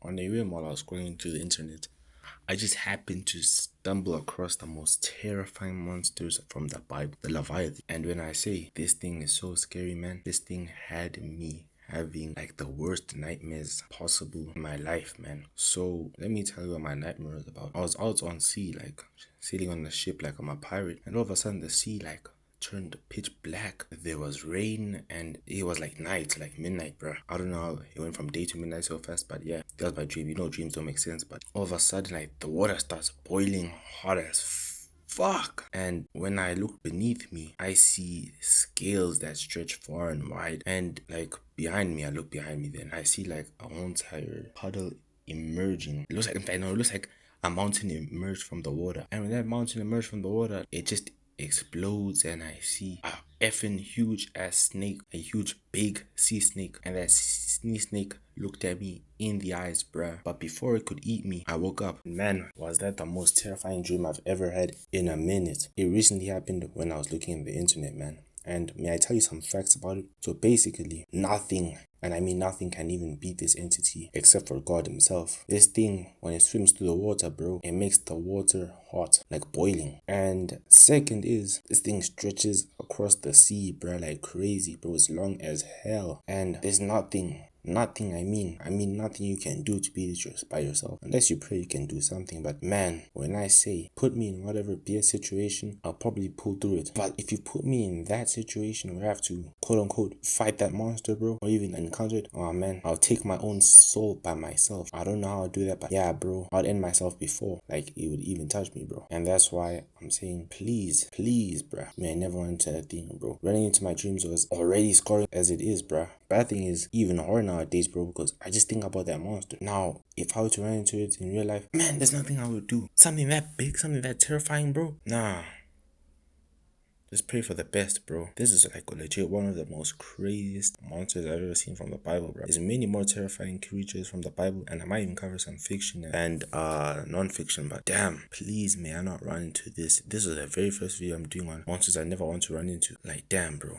on a whim while I was scrolling through the internet, I just happened to stumble across the most terrifying monsters from the Bible, the Leviathan. And when I say this thing is so scary, man, this thing had me having like the worst nightmares possible in my life, man. So let me tell you what my nightmare was about. I was out on sea, like sailing on the ship like I'm a pirate, and all of a sudden the sea like turned pitch black. There was rain and it was like night, like midnight, bro. I don't know how it went from day to midnight so fast, but yeah, that was my dream. You know, dreams don't make sense, but all of a sudden, like the water starts boiling hot as fuck. And when I look beneath me, I see scales that stretch far and wide. And like behind me, I look behind me, then I see like a whole entire puddle emerging. It looks like, in fact, no, it looks like a mountain emerged from the water. And when that mountain emerged from the water, it just explodes and I see a effing huge ass snake, a huge big sea snake, and that sea snake looked at me in the eyes, bruh. But before it could eat me, I woke up. Man, was that the most terrifying dream I've ever had in a minute. It recently happened when I was looking at the internet, man. And may I tell you some facts about it? So basically, nothing, and I mean nothing, can even beat this entity except for God himself. This thing, when it swims through the water, bro, it makes the water hot, like boiling. And second is, this thing stretches across the sea, bro, like crazy, bro. It's long as hell. And there's nothing, I mean nothing you can do to beat it by yourself. Unless you pray you can do something. But man, when I say put me in whatever BS situation, I'll probably pull through it. But if you put me in that situation where I have to quote unquote fight that monster, bro, or even encounter it, oh man, I'll take my own soul by myself. I don't know how I'll do that, but yeah, bro, I'd end myself before like it would even touch me, bro. And that's why I'm saying please, bro, may I never run into that thing, bro. Running into my dreams was already scoring as it is, bro. Bad thing is even harder nowadays, bro, because I just think about that monster. Now, if I were to run into it in real life, man, there's nothing I would do. Something that big, something that terrifying, bro. Nah. Just pray for the best, bro. This is like legit one of the most craziest monsters I've ever seen from the Bible, bro. There's many more terrifying creatures from the Bible, and I might even cover some fiction and non-fiction, but damn, please may I not run into this. This is the very first video I'm doing on monsters I never want to run into. Like, damn, bro.